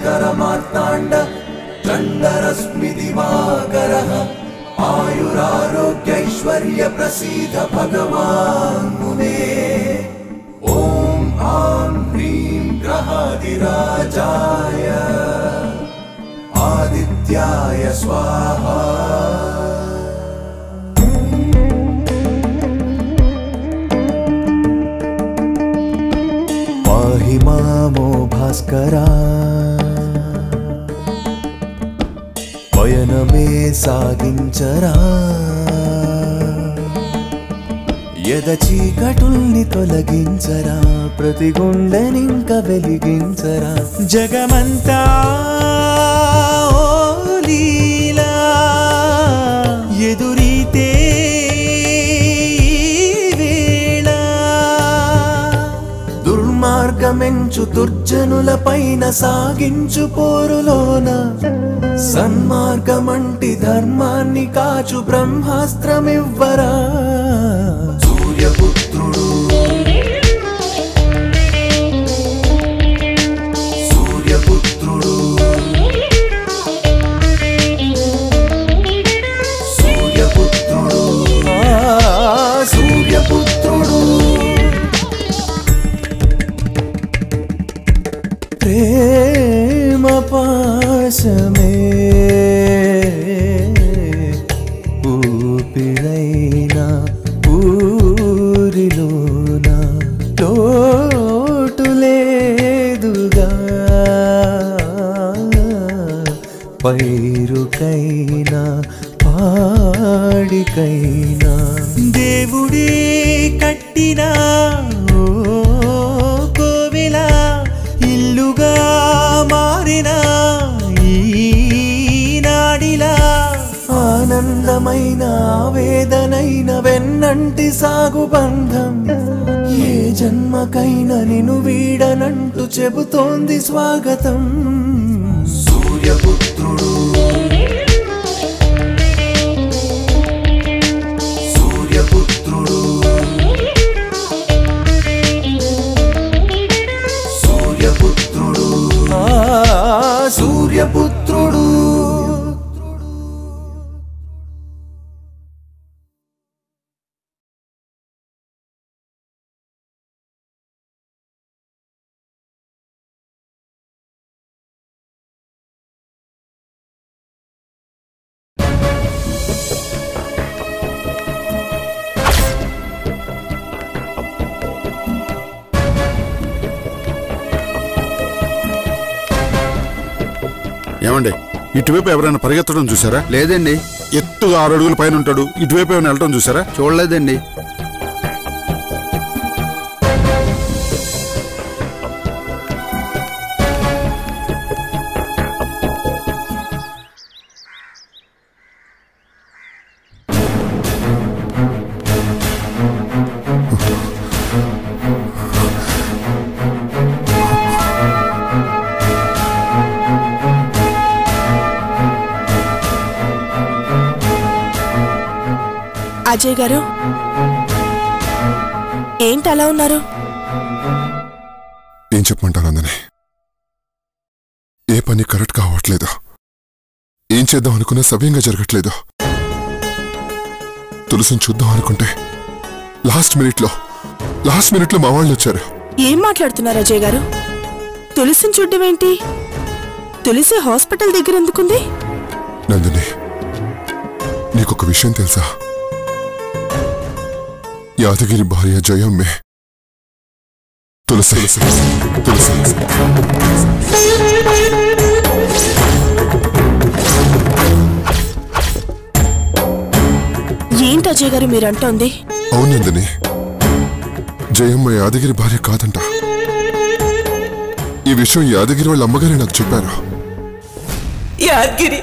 भास्कर मार्ताण्ड चण्डरश्मि दिवाकरः आयुरारोग्यैश्वर्य प्रसीद भगवान् मुने ॐ आं ह्रीं ग्रहाधिराजाय आदित्याय स्वाहा पाहि मामो भास्करा పయనమే సాగించరా యద చీకటుల్ని తొలగించరా ప్రతి గుండెనింక వెలిగించరా జగమంతా ఓ లీలా ఎదురీతే వేళ దుర్మార్గమెంచు దుర్జనుల పైన సాగించు పోరులోన సన్మార్గమంటి ధర్మాన్ని కాచు బ్రహ్మాస్త్రమివ్వరా సూర్యపుత్రుడు సూర్యపుత్రుడు సూర్యపుత్రుడు సూర్యపుత్రుడు ప్రేమ పాశమే ఊపిరైనా ఊరిలోనా లోటు లేదుగా పైరుకైనా పాడికైనా దేవుడే కట్టినా కోవిలా ఇల్లుగా మారినా ఈనాడిలా ఆనందమైన వేదనైన వెన్నంటి సాగు బంధం ఏ జన్మకైనా నిన్ను వీడనంటూ చెబుతోంది స్వాగతం సూర్యపుత్రుడు సూర్యపుత్రుడు సూర్యపుత్రుడు సూర్యపుత్రుడు ఏమండి ఇటువైపు ఎవరైనా పరిగెత్తడం చూసారా? లేదండి. ఎత్తుగా 6 అడుగుల పైన ఉంటాడు. ఇటువైపు ఏమైనా వెళ్ళటం చూసారా? చూడలేదండి. అజయ్ గారు ఏంటి అలా ఉన్నారు? ఏం చెప్పమంటాను అందని, ఏ పని కరెక్ట్ గా అవ్వట్లేదు. ఏం చేద్దాం అనుకున్నా సవ్యంగా జరగట్లేదు. తులసిని చూద్దాం అనుకుంటే లాస్ట్ మినిట్ లో మా వాళ్ళు వచ్చారు. ఏం మాట్లాడుతున్నారు అజయ్ గారు? తులసిని చూడ్డం ఏంటి? తులసి హాస్పిటల్ దగ్గర ఎందుకుంది? నందిని, నీకొక విషయం తెలుసా? యాదగిరి భార్య జయమ్మే తులసి. ఏంటి అజయ్ గారు మీరంటోంది? అవునందని, జయమ్మ యాదగిరి భార్య కాదంట. ఈ విషయం యాదగిరి వాళ్ళ అమ్మగారే నాకు చెప్పారు. యాదగిరి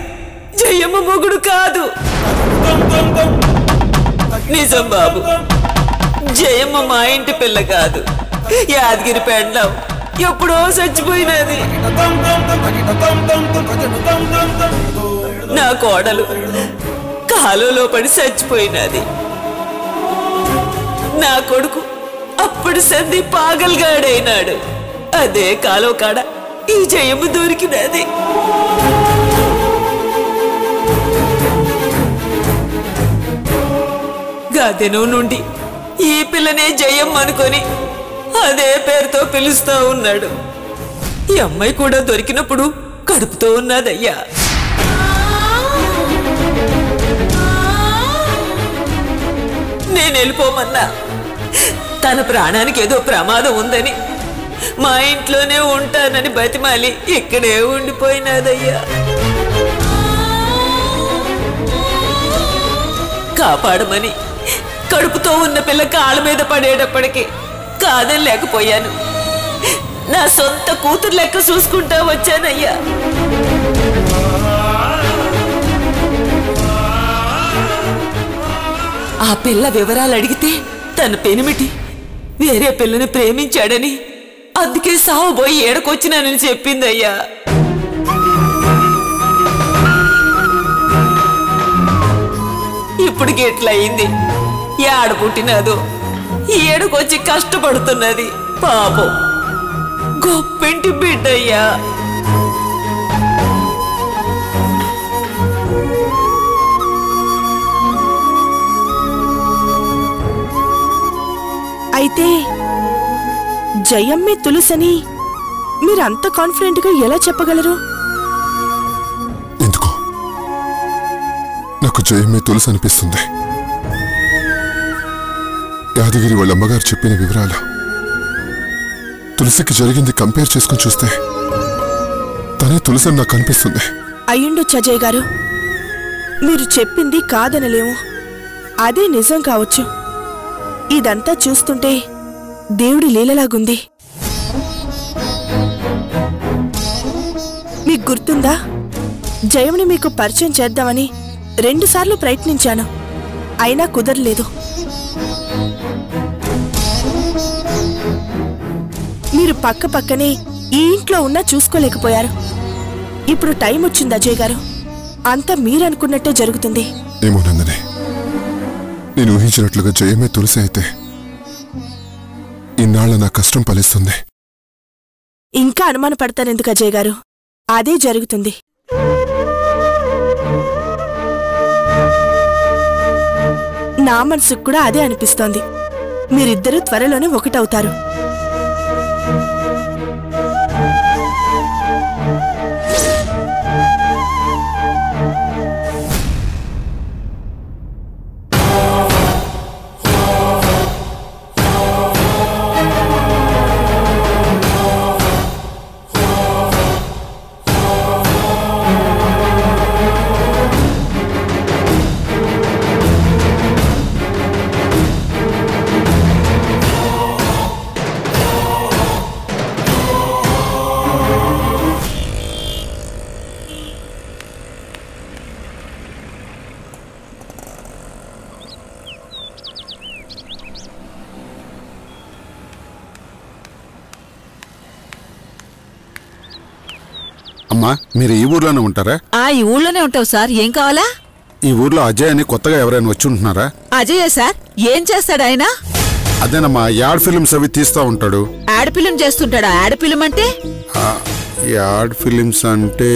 జయమ్మ మొగుడు కాదు. నిజం బాబు, జయమ్మ మా ఇంటి పిల్ల కాదు. యాదగిరి పెండం ఎప్పుడో చచ్చిపోయినది. నా కోడలు కాలువలో పడి చచ్చిపోయినది. నా కొడుకు అప్పుడు సంధి పాగల్గాడైనాడు. అదే కాలువ కాడ ఈ జయము దొరికినది. గదిను నుండి ఈ పిల్లనే జయం అనుకొని అదే పేరుతో పిలుస్తా ఉన్నాడు. ఈ అమ్మాయి కూడా దొరికినప్పుడు కడుపుతో ఉన్నదయ్యా. నేను వెళ్ళిపోమన్నా తన ప్రాణానికి ఏదో ప్రమాదం ఉందని మా ఇంట్లోనే ఉంటానని బతిమాలి ఇక్కడే ఉండిపోయినదయ్యా. కాపాడమని కడుపుతో ఉన్న పిల్ల కాళ్ళ మీద పడేటప్పటికి కాదని లేకపోయాను. నా సొంత కూతురు లెక్క చూసుకుంటా వచ్చానయ్యా. ఆ పిల్ల వివరాలు అడిగితే తన పెనిమిటి వేరే పిల్లని ప్రేమించాడని అందుకే సావబోయి ఏడకొచ్చినానని చెప్పిందయ్యా. ఇప్పుడు గిట్లయింది. ఏడ పుట్టినదో ఏడకొచ్చి కష్టపడుతున్నది పాపం. గొప్పింటి బిడ్డయ్యా. అయితే జయమ్మే తులసని మీరంత కాన్ఫిడెంట్ గా ఎలా చెప్పగలరు? ఎందుకో నాకు జయమ్మే తులసి అనిపిస్తుంది. యాదగిరి వాళ్ళ అమ్మగారు చెప్పిన వివరాలు తులసికి జరిగింది కంపేర్ చేసుకుని చూస్తే తనే తులసి నాకు అనిపిస్తుంది. అయ్యుండొచ్చు అజయ్ గారు. మీరు చెప్పింది కాదనలేము. అదే నిజం కావచ్చు. ఇదంతా చూస్తుంటే దేవుడి లీలలాగుంది. మీకు గుర్తుందా, జయముని మీకు పరిచయం చేద్దామని 2 సార్లు ప్రయత్నించాను. అయినా కుదరలేదు. మీరు పక్క పక్కనే ఈ ఇంట్లో ఉన్నా చూసుకోలేకపోయారు. ఇప్పుడు టైం వచ్చింది అజయ్ గారు. అంతా మీరనుకున్నట్టే జరుగుతుంది. ఏమో నందనే, నేను ఊహించినట్లుగా జయమే తులసి అయితే ఇన్నాళ్ళ నా కష్టం ఫలిస్తుంది. ఇంకా అనుమానపడతారెందుకు అజయ్ గారు? అదే జరుగుతుంది. నా మనసుకు కూడా అదే అనిపిస్తోంది. మీరిద్దరూ త్వరలోనే ఒకటవుతారు. అమ్మా, మీరు ఈ ఊర్లోనే ఉంటారా? ఈ ఊళ్ళోనే ఉంటావు సార్. ఏం కావాలా? ఈ ఊర్లో అజయ్ అని కొత్తగా ఎవరైనా వచ్చి ఉంటున్నారా? అజయ్ సార్. ఏం చేస్తాడు ఆయన? అదేనమ్మా, యాడ్ ఫిలిమ్స్ అవి తీస్తా ఉంటాడు. యాడ్ ఫిలిం చేస్తుంటాడా? యాడ్ ఫిలిం అంటే? యాడ్ ఫిలిమ్స్ అంటే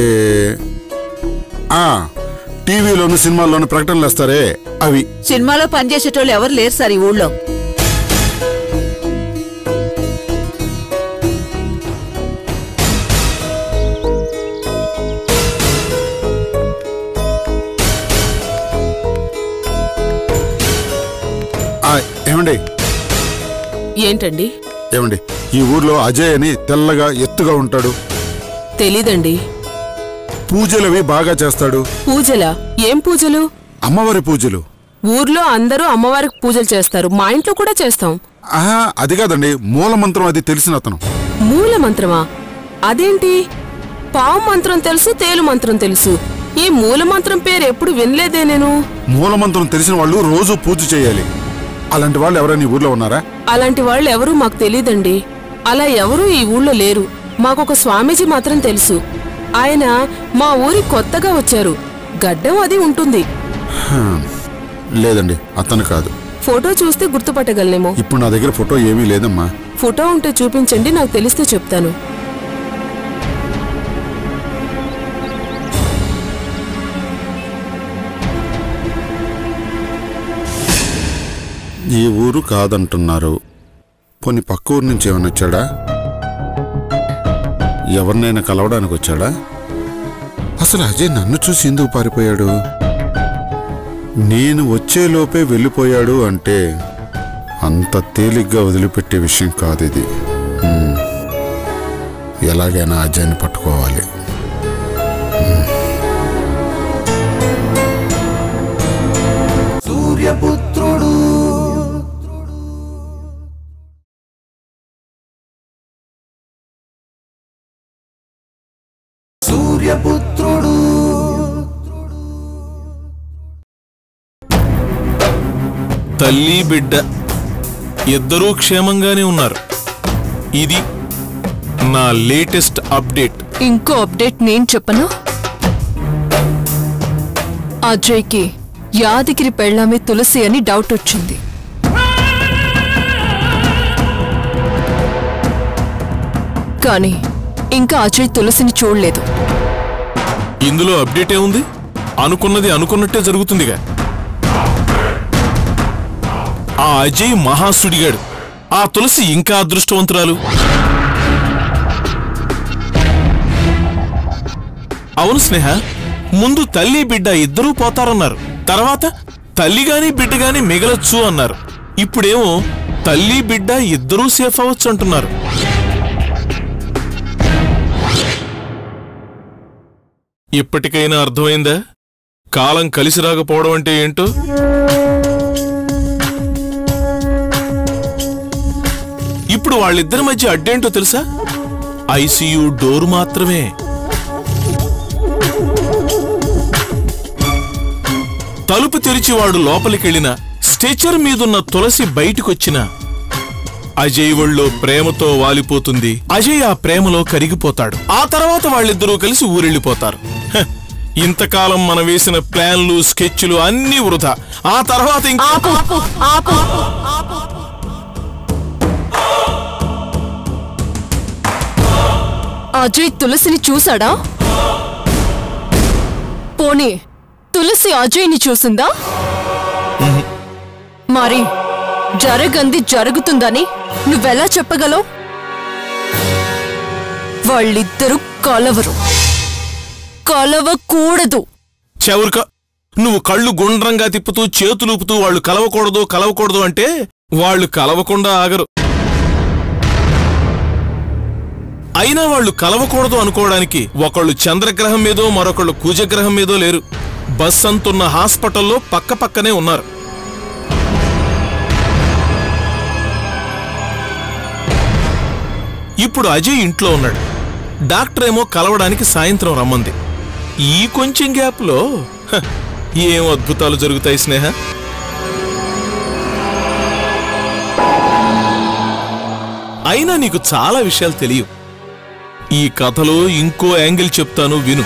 టీవీలోను సినిమాల్లోను ప్రకటనలు వేస్తారే అవి. సినిమాలో పనిచేసేటోళ్ళు ఎవరు లేరు సార్ ఈ ఊళ్ళో. ఏమండి? ఏంటండి? ఏమండి, ఈ ఊర్లో అజయ్ అని తెల్లగా ఎత్తుగా ఉంటాడు. తెలీదండి. పూజలవి బాగా చేస్తాడు. పూజలా? ఏం పూజలు? అమ్మవారి పూజలు. ఊర్లో అందరూ అమ్మవారికి పూజలు చేస్తారు. మా ఇంట్లో కూడా చేస్తాం. అది కాదండి, మూల మంత్రం అది తెలిసిన అతను. మూల మంత్రమా? అదేంటి? పావు మంత్రం తెలుసు, తేలు మంత్రం తెలుసు. ఈ మూల మంత్రం పేరు ఎప్పుడు వినలేదే నేను. మూల మంత్రం తెలిసిన వాళ్ళు రోజు పూజ చేయాలి. అలాంటి వాళ్ళు ఎవరైనా ఈ ఊర్లో ఉన్నారా? అలాంటి వాళ్ళు ఎవరూ మాకు తెలీదండి. అలా ఎవరూ ఈ ఊళ్ళో లేరు. మాకొక స్వామీజీ మాత్రం తెలుసు. ఆయన మా ఊరి కొత్తగా వచ్చారు. గడ్డం అది ఉంటుంది. లేదండి, అతను కాదు. ఫోటో చూస్తే గుర్తుపట్టగలనేమో. ఇప్పుడు నా దగ్గర ఫోటో ఏమీ లేదమ్మా. ఫోటో ఉంటే చూపించండి, నాకు తెలిస్తే చెప్తాను. ఈ ఊరు కాదంటున్నారు. పోనీ పక్క ఊరు నుంచి ఏమైనా వచ్చాడా? ఎవరినైనా కలవడానికి వచ్చాడా? అసలు అజయ్ నన్ను చూసి ఎందుకు పారిపోయాడు? నేను వచ్చేలోపే వెళ్ళిపోయాడు అంటే అంత తేలిగ్గా వదిలిపెట్టే విషయం కాదు ఇది. ఎలాగైనా అజయ్ని పట్టుకోవాలి. సూర్యపుత్రుడు సూర్యపుత్రుడు తల్లి బిడ్డ ఇద్దరూ క్షేమంగానే ఉన్నారు. ఇది నా లేటెస్ట్ అప్డేట్. ఇంకో అప్డేట్ నేను చెప్పను. అజయ్కి యాదగిరి పెళ్ళామే తులసి అని డౌట్ వచ్చింది. కానీ ఇంకా అజయ్ తులసిని చూడలేదు. ఇందులో అప్డేట్ ఏముంది? అనుకున్నది అనుకున్నట్టే జరుగుతుందిగా. ఆ అజయ్ మహాసుడిగాడు, ఆ తులసి ఇంకా అదృష్టవంతురాలు. అవును స్నేహ, ముందు తల్లి బిడ్డ ఇద్దరూ పోతారన్నారు. తర్వాత తల్లి గాని బిడ్డ గాని మిగలొచ్చు అన్నారు. ఇప్పుడేమో తల్లి బిడ్డ ఇద్దరూ సేఫ్ అవ్వచ్చు అంటున్నారు. ఇప్పటికైనా అర్థమైందా కాలం కలిసి రాకపోవడం అంటే ఏంటో? ఇప్పుడు వాళ్ళిద్దరి మధ్య అడ్డేంటో తెలుసా? ఐసీయూ డోర్ మాత్రమే. తలుపు తెరిచి వాడు లోపలికెళ్ళినా, స్ట్రెచర్ మీదున్న తులసి బయటికొచ్చినా అజయ్ ఒళ్ళో ప్రేమతో వాలిపోతుంది. అజయ్ ఆ ప్రేమలో కరిగిపోతాడు. ఆ తర్వాత వాళ్ళిద్దరూ కలిసి ఊరెళ్ళిపోతారు. ఇంతకాలం మనం వేసిన ప్లాన్లు స్కెచ్లు అన్నీ వృధా. ఆ తర్వాత అజయ్ తులసిని చూశాడా? పోనీ తులసి అజయ్ని చూసిందా? మరి జరగంది జరుగుతుందని నువ్వెలా చెప్పగలవు? వాళ్ళిద్దరూ కలవరు, కలవకూడదు. చెవురుక, నువ్వు కళ్ళు గుండ్రంగా తిప్పుతూ చేతులూపుతూ వాళ్ళు కలవకూడదు అంటే వాళ్ళు కలవకుండా ఆగరు. అయినా వాళ్ళు కలవకూడదు అనుకోవడానికి ఒకళ్ళు చంద్రగ్రహం మీదో మరొకళ్ళు కుజగ్రహం మీదో లేరు. బస్ అంతున్న హాస్పిటల్లో పక్కపక్కనే ఉన్నారు. ఇప్పుడు అజయ్ ఇంట్లో ఉన్నాడు. డాక్టర్ ఏమో కలవడానికి సాయంత్రం రమ్మంది. ఈ కొంచెం గ్యాప్లో ఏం అద్భుతాలు జరుగుతాయి స్నేహ. అయినా నీకు చాలా విషయాలు తెలియవు. ఈ కథలో ఇంకో యాంగిల్ చెప్తాను, విను.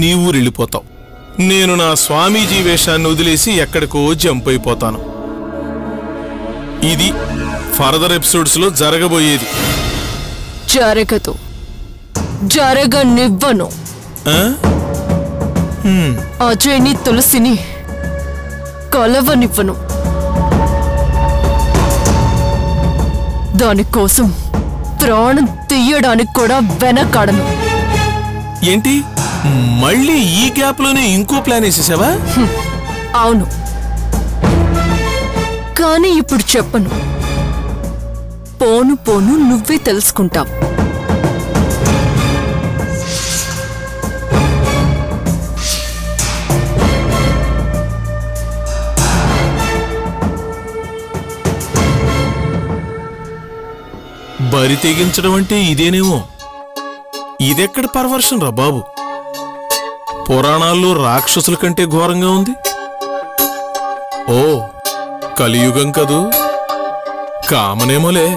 నీ ఊరెళ్ళిపోతావు. నేను నా స్వామీజీ వేషాన్ని వదిలేసి ఎక్కడికో జంప్ అయిపోతాను. ఇది ఫర్దర్ ఎపిసోడ్స్ లో జరగబోయేది. జరగదు, జరగనివ్వను. అజయ్ని తులసిని కలవనివ్వను. దానికోసం ప్రాణం తీయడానికి కూడా వెనకాడను. ఏంటి, మళ్ళీ ఈ గ్యాప్ లోనే ఇంకో ప్లాన్ వేసేసావా? అవును, కానీ ఇప్పుడు చెప్పను. పోను పోను నువ్వే తెలుసుకుంటావు. బరి తెగించడం అంటే ఇదేనేమో. ఇదెక్కడ పర్వర్షన్ రా బాబు. పురాణాల్లో రాక్షసుల కంటే ఘోరంగా ఉంది. ఓ కలియుగం కదూ, కామనేమోలే.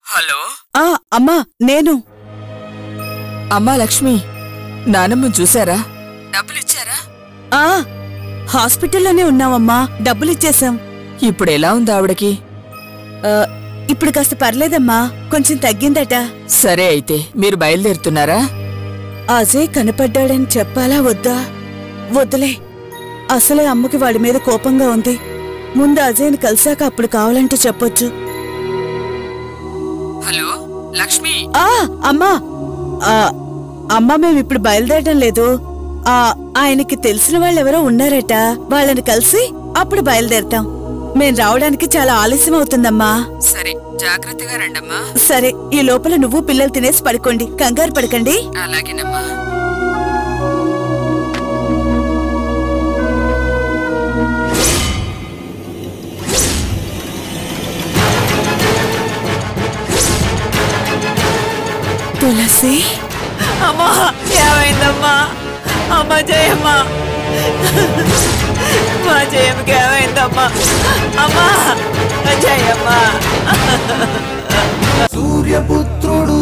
హలో. అమ్మా నేను. అమ్మా లక్ష్మి, నానమ్మ చూసారా? డబ్బులిచ్చారా? హాస్పిటల్లోనే ఉన్నామమ్మా, డబ్బులిచ్చేశాం. ఇప్పుడు ఎలా ఉంది ఆవిడకి? ఇప్పుడు కాస్త పర్లేదమ్మా, కొంచెం తగ్గిందట. సరే అయితే మీరు బయలుదేరుతున్నారా? అజయ్ కనపడ్డాడని చెప్పాలా వద్దా? వద్దులే, అసలే అమ్మకి వాడి మీద కోపంగా ఉంది. ముందు అజయ్ని కలిసాక అప్పుడు కావాలంటే చెప్పొచ్చు. హలో లక్ష్మి. అమ్మా అమ్మా మేమిప్పుడు బయలుదేరడం లేదు. ఆయనకి తెలిసిన వాళ్ళెవరో ఉన్నారట, వాళ్ళని కలిసి అప్పుడు బయలుదేరతాం. మేం రావడానికి చాలా ఆలస్యం అవుతుందమ్మా. సరే జాగ్రత్తగా రండమ్మా. సరే, ఈ లోపల నువ్వు పిల్లలు తినేసి పడుకోండి, కంగారు పడకండి. అలాగేనమ్మా. తులసి. అమ్మా ఏమైందమ్మా? అమ్మ జయమ్మ, మా జయమ్మకి ఏమైందమ్మా? అమ్మా జయమ్మ. సూర్యపుత్రుడు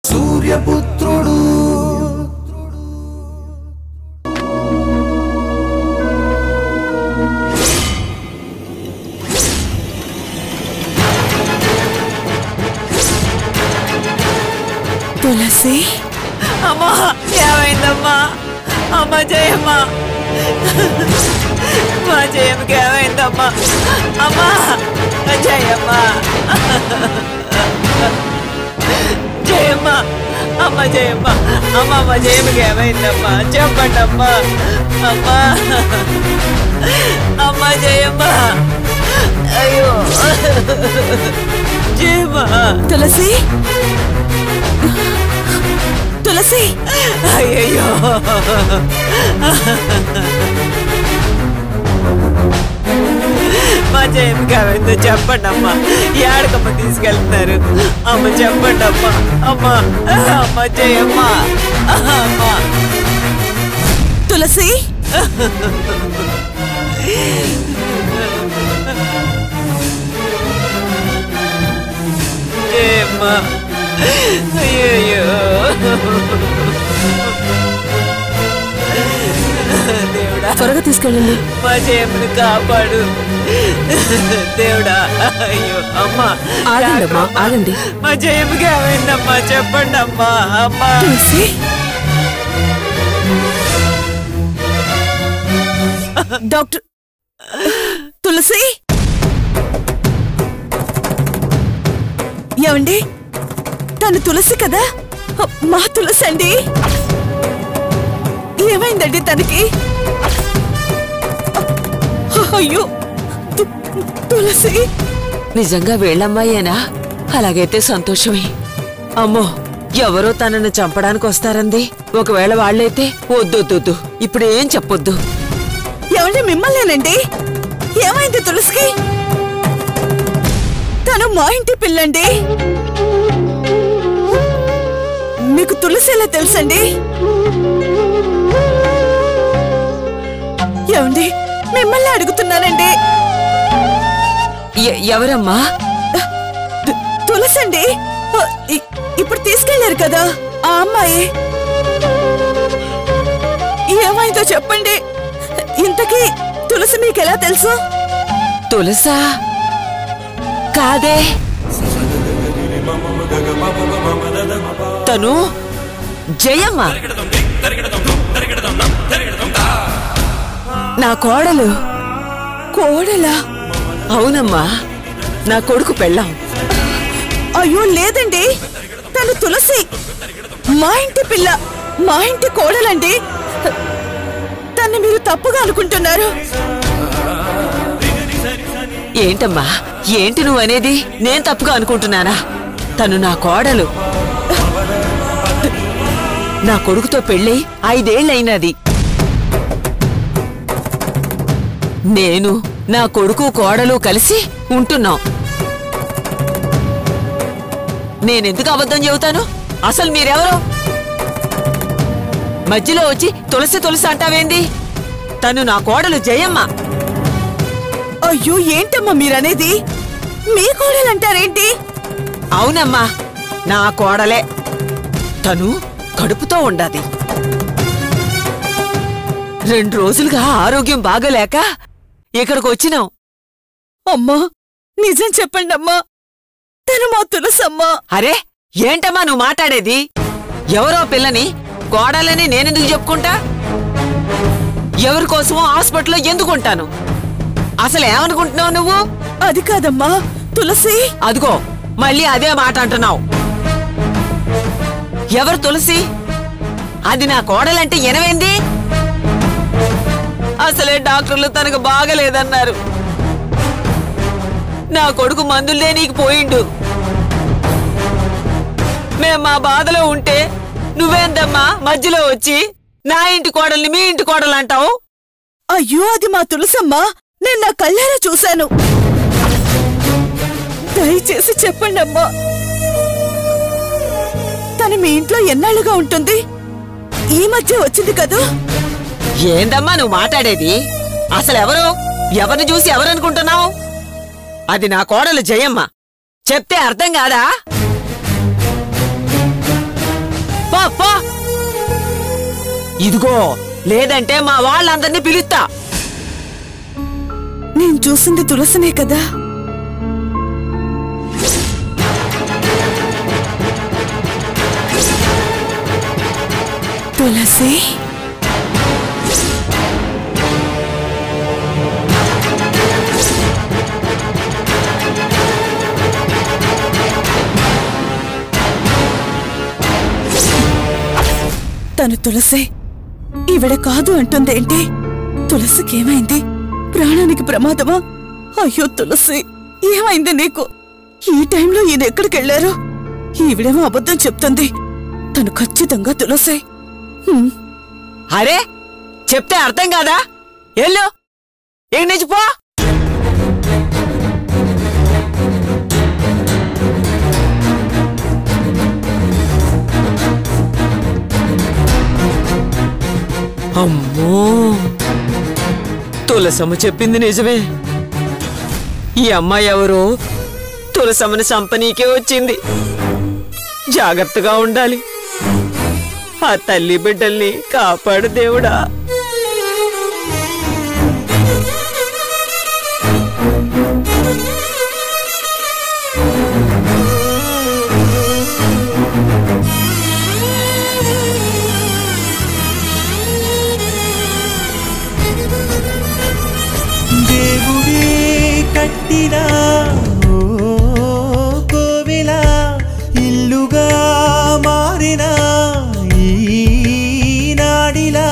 సూర్యపుత్రుడు తులసి. అమ్మా ఏమైందమ్మా? అమ్మ జయమ్మ, మా జయమ్మకి ఏమైందమ్మా? అమ్మా జయమ్మ. జయమ్మ, అమ్మ జయమ్మ, అమ్మ మా జయమ్మకి ఏమైందమ్మా? చెప్పండి అమ్మా. అమ్మా అమ్మ జయమ్మ. అయ్యో జయమ్మ. తులసి. తులసి. అయ్యయ్యో. మా జయమ్మకి ఏమైందో చెప్పండి అమ్మా. ఏడకమ్మ తీసుకెళ్తున్నారు? అమ్మ చెప్పండి అమ్మా. అమ్మా అమ్మ జయమ్మ. అమ్మా తులసి. జయమ్మ. అయ్యయ్యో దేవుడా, త్వరగా తీసుకెళ్ళండి. మా జయమ్మని కాపాడు దేవుడా. అయ్యో అమ్మా. ఆగండమ్మా, ఆగండి. మా జయమ్మకి ఏమైందమ్మా? చెప్పండి అమ్మా. అమ్మా తులసి. డాక్టర్. తులసి. ఏమండి, తను తులసి కదా? మా తులసి అండి. ఏమైందండి తనకి? అయ్యో తులసి. నిజంగా వీళ్ళమ్మాయేనా? అలాగైతే సంతోషమే. అమ్మో, ఎవరో తనను చంపడానికి వస్తారంది. ఒకవేళ వాళ్ళైతే వద్దొద్దు, ఇప్పుడు ఏం చెప్పొద్దు. ఏమండి మిమ్మల్నేనండి? ఏమైంది తులసికి? తను మా ఇంటి పిల్లండి. మీకు తులసి ఎలా తెలుసండి? ఏమండి మిమ్మల్ని అడుగుతున్నానండి. ఎవరమ్మా? తులసి అండి. ఇప్పుడు తీసుకెళ్లారు కదా ఆ అమ్మాయి. ఏమైందో చెప్పండి. ఇంతకీ తులసి మీకెలా తెలుసు? తులసా కాదే, తను జయమ్మ, నా కోడలు. కోడలా? అవునమ్మా, నా కొడుకు పెళ్ళాం. అయ్యో లేదండి, తను తులసి. మా ఇంటి పిల్ల, మా ఇంటి కోడలండి. తన్ని మీరు తప్పుగా అనుకుంటున్నారు. ఏంటమ్మా, ఏంటి నువ్వనేది? నేను తప్పుగా అనుకుంటున్నానా? తను నా కోడలు. నా కొడుకుతో పెళ్ళి 5 ఏళ్ళైనది. నేను నా కొడుకు కోడలు కలిసి ఉంటున్నాం. నేనెందుకు అబద్ధం చెబుతాను? అసలు మీరెవరు? మధ్యలో వచ్చి తులసి తులసి అంటావేంది? తను నా కోడలు జయమ్మ. అయ్యో, ఏంటమ్మా మీరనేది? మీ కోడలంటారేంటి? అవునమ్మా, నా కోడలే. తను కడుపుతో ఉండాది. 2 రోజులుగా ఆరోగ్యం బాగలేక ఇక్కడికి వచ్చినాం. అమ్మా, నిజం చెప్పండి అమ్మా, తను మా తులసమ్మా. అరే, ఏంటమ్మా నువ్వు మాట్లాడేది? ఎవరో పిల్లని కోడలని నేనెందుకు చెప్పుకుంటా? ఎవరి కోసమో హాస్పిటల్లో ఎందుకుంటాను? అసలు ఏమనుకుంటున్నావు నువ్వు? అది కాదమ్మా, తులసి. అదిగో మళ్ళీ అదే మాట అంటున్నావు. ఎవరు తులసి? అది నా కోడలంటే ఎనవేంది? అసలే డాక్టర్లు తనకు బాగలేదన్నారు. నా కొడుకు మందులే నీకు పోయిండు. మేం మా బాధలో ఉంటే నువ్వేందమ్మా మధ్యలో వచ్చి నా ఇంటి కోడల్ని మీ ఇంటి కోడలు అంటావు? అయ్యో, అది మా తులసమ్మా. నేను నా కళ్ళారా చూశాను. దయచేసి చెప్పండి అమ్మా, తను మీ ఇంట్లో ఎన్నాళ్ళుగా ఉంటుంది? ఈ మధ్య వచ్చింది కదూ? ఏందమ్మా నువ్వు మాట్లాడేది? అసలెవరు? ఎవరిని చూసి ఎవరనుకుంటున్నావు? అది నా కోడలు జయమ్మ. చెప్తే అర్థం కాదా? పో పో. ఇదిగో, లేదంటే మా వాళ్ళందరినీ పిలుస్తా. నేను చూసింది తులసినే కదా? తులసి, తను తులసి. ఈవిడ కాదు అంటుందేంటి? తులసికేమైంది? ప్రాణానికి ప్రమాదమా? అయ్యో తులసి, ఏమైంది నీకు? ఈ టైంలో ఈయన ఎక్కడికెళ్లారు? ఈవిడేమో అబద్ధం చెప్తుంది. తను ఖచ్చితంగా తులసి. అరే, చెప్తే అర్థం కాదా? ఎల్లు, ఇక్కడి నుంచి పో. అమ్మో, తులసమ్మ చెప్పింది నిజమే. ఈ అమ్మాయి ఎవరో తులసమ్మని సంపనీకే వచ్చింది. జాగ్రత్తగా ఉండాలి. ఆ తల్లి బిడ్డల్ని కాపాడు దేవుడా. దేవుడే కట్టినా కోవిలా ఇల్లుగా మారినా ఈనాడిలా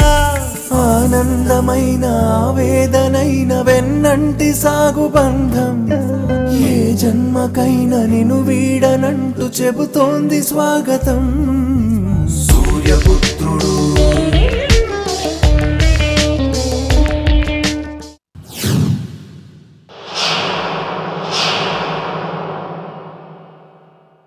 ఆనందమైన వేదనైన వెన్నంటి సాగు బంధం ఏ జన్మకైనా నిన్ను వీడనంటూ చెబుతోంది స్వాగతం. సూర్యపుత్రుడు